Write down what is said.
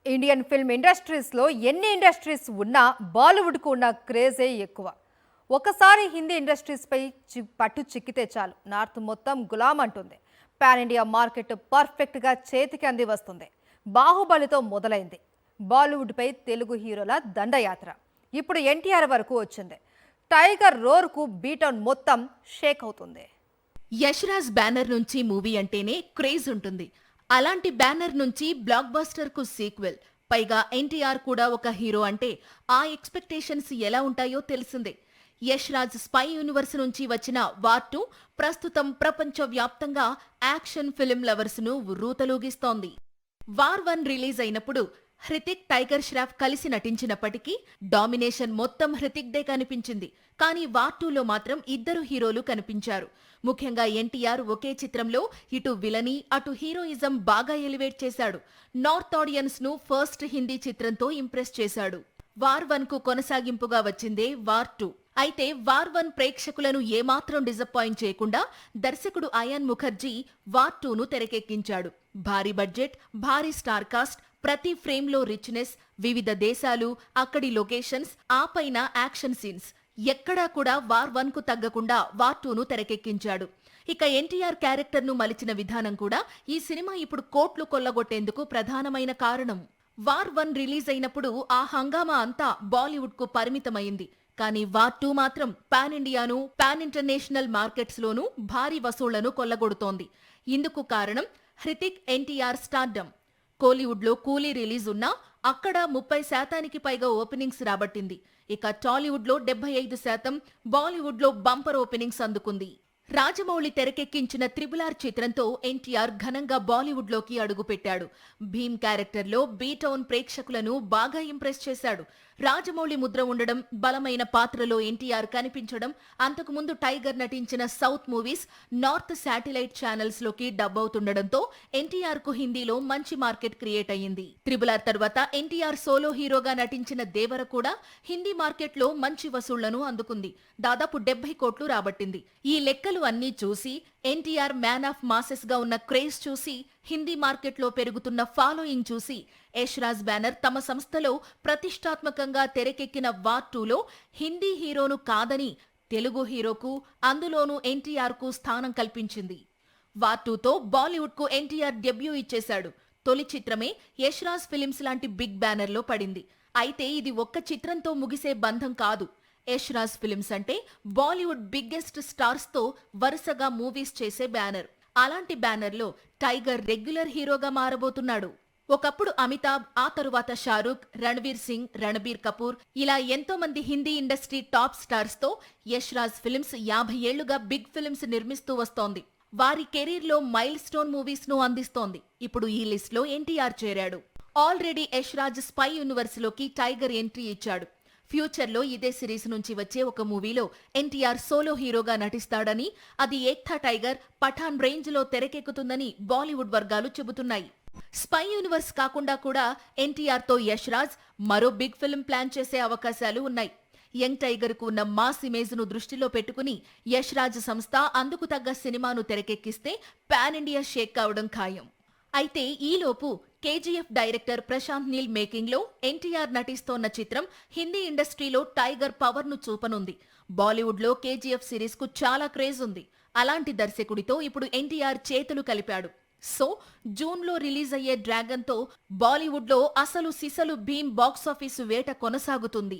Indian film ఇండస్ట్రీస్లో ఎన్ని industries ఉన్నా బాలీవుడ్కు ఉన్న క్రేజే ఎక్కువ. ఒకసారి హిందీ ఇండస్ట్రీస్పై పట్టు చిక్కితే చాలు నార్త్ మొత్తం గులాం అంటుంది. పాన్ ఇండియా మార్కెట్ పర్ఫెక్ట్గా చేతికి అంది వస్తుంది. బాహుబలితో మొదలైంది బాలీవుడ్పై తెలుగు హీరోల దండయాత్ర. ఇప్పుడు ఎన్టీఆర్ వరకు వచ్చింది. టైగర్ రోర్కు బీటౌన్ మొత్తం షేక్ అవుతుంది. యశ్రాజ్ బ్యానర్ నుంచి మూవీ అంటేనే క్రేజ్ ఉంటుంది. అలాంటి బ్యానర్ నుంచి బ్లాక్ బస్టర్ కు సీక్వెల్, పైగా ఎన్టీఆర్ కూడా ఒక హీరో అంటే ఆ ఎక్స్పెక్టేషన్స్ ఎలా ఉంటాయో తెలిసిందే. యశ్రాజ్ స్పై యూనివర్స్ నుంచి వచ్చిన వార్ 2 ప్రస్తుతం ప్రపంచ వ్యాప్తంగా యాక్షన్ ఫిల్మ్ లవర్స్ ను రూతలూగిస్తోంది. వార్ 1 రిలీజ్ అయినప్పుడు హృతిక్, టైగర్ ష్రాఫ్ కలిసి నటించినప్పటికీ డామినేషన్ మొత్తం హృతిక్ దే కనిపించింది. కానీ వార్ 2లో మాత్రం ఇద్దరు హీరోలు కనిపించారు. ముఖ్యంగా ఎన్టీఆర్ ఒకే చిత్రంలో ఇటు విలని అటు హీరోయిజం బాగా ఎలివేట్ చేశాడు. నార్త్ ఆడియన్స్ ను ఫస్ట్ హిందీ చిత్రంతో ఇంప్రెస్ చేశాడు. వార్ 1 కు కొనసాగింపుగా వచ్చిందే వార్ 2. అయితే వార్ 1 ప్రేక్షకులను ఏమాత్రం డిసప్పాయింట్ చేయకుండా దర్శకుడు అయాన్ ముఖర్జీ వార్ 2ను తెరకెక్కించాడు. భారీ బడ్జెట్, భారీ స్టార్ కాస్ట్, ప్రతి ఫ్రేమ్ లో రిచ్నెస్, వివిధ దేశాలు, అక్కడి లొకేషన్స్, ఆ పైన యాక్షన్ సీన్స్, ఎక్కడా కూడా వార్ 1 కు తగ్గకుండా వార్ 2ను తెరకెక్కించాడు. ఇక ఎన్టీఆర్ క్యారెక్టర్ ను మలిచిన విధానం కూడా ఈ సినిమా ఇప్పుడు కోట్లు కొల్లగొట్టేందుకు ప్రధానమైన కారణం. వార్ 1 రిలీజ్ అయినప్పుడు ఆ హంగామా అంతా బాలీవుడ్ కు పరిమితమైంది. కానీ వార్ 2 మాత్రం పాన్ ఇండియాను, పాన్ ఇంటర్నేషనల్ మార్కెట్స్ లోనూ భారీ వసూళ్లను కొల్లగొడుతోంది. ఇందుకు కారణం హృతిక్, ఎన్టీఆర్ స్టార్డమ్. కోలీవుడ్ లో కూలీ రిలీజ్ ఉన్నా అక్కడ 30% పైగా ఓపెనింగ్స్ రాబట్టింది. ఇక టాలీవుడ్ లో 75%, బాలీవుడ్ లో బంపర్ ఓపెనింగ్స్ అందుకుంది. రాజమౌళి తెరకెక్కించిన RRR చిత్రంతో ఎన్టీఆర్ ఘనంగా బాలీవుడ్ లోకి అడుగుపెట్టాడు. భీమ్ క్యారెక్టర్ లో బీటౌన్ ప్రేక్షకులను బాగా ఇంప్రెస్ చేశాడు. రాజమౌళి ముద్ర ఉండడం, బలమైన పాత్రలో ఎన్టీఆర్ కనిపించడం, అంతకుముందు టైగర్ నటించిన south movies north satellite channels లోకి డబ్ అవుతుండడంతో ఎన్టీఆర్ కు హిందీలో మంచి మార్కెట్ క్రియేట్ అయ్యింది. RRR తర్వాత ఎన్టీఆర్ సోలో హీరోగా నటించిన దేవర కూడా హిందీ మార్కెట్ లో మంచి వసూళ్లను అందుకుంది. దాదాపు 70 కోట్లు రాబట్టింది. ఈ లెక్కలు అన్నీ చూసి, ఎన్టీఆర్ మ్యాన్ ఆఫ్ మాసెస్ గా ఉన్న క్రేజ్ చూసి, హిందీ మార్కెట్లో పెరుగుతున్న ఫాలోయింగ్ చూసి యశ్రాజ్ బ్యానర్ తమ సంస్థలో ప్రతిష్టాత్మకంగా తెరకెక్కిన వార్ 2లో హిందీ హీరోను కాదని తెలుగు హీరోకు, అందులోనూ ఎన్టీఆర్ కు స్థానం కల్పించింది. వార్ 2తో బాలీవుడ్ కు ఎన్టీఆర్ డెబ్యూ ఇచ్చేశాడు. తొలి చిత్రమే యశ్రాజ్ ఫిలిమ్స్ లాంటి బిగ్ బ్యానర్ లో పడింది. అయితే ఇది ఒక్క చిత్రంతో ముగిసే బంధం కాదు. యశ్రాజ్ ఫిలిమ్స్ అంటే బాలీవుడ్ బిగ్గెస్ట్ స్టార్స్ తో వరుసగా మూవీస్ చేసే బ్యానర్. అలాంటి బ్యానర్ లో టైగర్ రెగ్యులర్ హీరోగా మారబోతున్నాడు. ఒకప్పుడు అమితాబ్, ఆ తరువాత షారూక్, రణ్వీర్ సింగ్, రణబీర్ కపూర్, ఇలా ఎంతో మంది హిందీ ఇండస్ట్రీ టాప్ స్టార్స్ తో యశ్రాజ్ ఫిలిమ్స్ 50 ఏళ్లుగా బిగ్ ఫిలిమ్స్ నిర్మిస్తూ వస్తోంది. వారి కెరీర్ లో మైల్ స్టోన్ మూవీస్ ను అందిస్తోంది. ఇప్పుడు ఈ లిస్ట్ లో ఎన్టీఆర్ చేరాడు. ఆల్రెడీ యశ్రాజ్ స్పై యూనివర్స్ లోకి టైగర్ ఎంట్రీ ఇచ్చాడు. ఫ్యూచర్ లో ఇదే సిరీస్ నుంచి వచ్చే ఒక మూవీలో ఎన్టీఆర్ సోలో హీరోగా నటిస్తాడని, అది ఏక్తా టైగర్, పఠాన్ రేంజ్ లో తెరకెక్కుతుందని బాలీవుడ్ వర్గాలు చెబుతున్నాయి. స్పై యూనివర్స్ కాకుండా కూడా ఎన్టీఆర్ తో యశ్రాజ్ మరో బిగ్ ఫిల్మ్ ప్లాన్ చేసే అవకాశాలు ఉన్నాయి. యంగ్ టైగర్ కు ఉన్న మాస్ ఇమేజ్ ను దృష్టిలో పెట్టుకుని యశ్రాజ్ సంస్థ అందుకు తగ్గ సినిమాను తెరకెక్కిస్తే పాన్ ఇండియా షేక్ కావడం ఖాయం. అయితే ఈలోపు కేజీఎఫ్ డైరెక్టర్ ప్రశాంత్ నీల్ మేకింగ్ లో ఎన్టీఆర్ నటిస్తోన్న చిత్రం హిందీ ఇండస్ట్రీలో టైగర్ పవర్ ను చూపనుంది. బాలీవుడ్ లో కేజీఎఫ్ సిరీస్ కు చాలా క్రేజ్ ఉంది. అలాంటి దర్శకుడితో ఇప్పుడు ఎన్టీఆర్ చేతులు కలిపాడు. సో జూన్ లో రిలీజ్ అయ్యే డ్రాగన్ తో బాలీవుడ్ లో అసలు సిసలు భీమ్ బాక్సాఫీసు వేట కొనసాగుతుంది.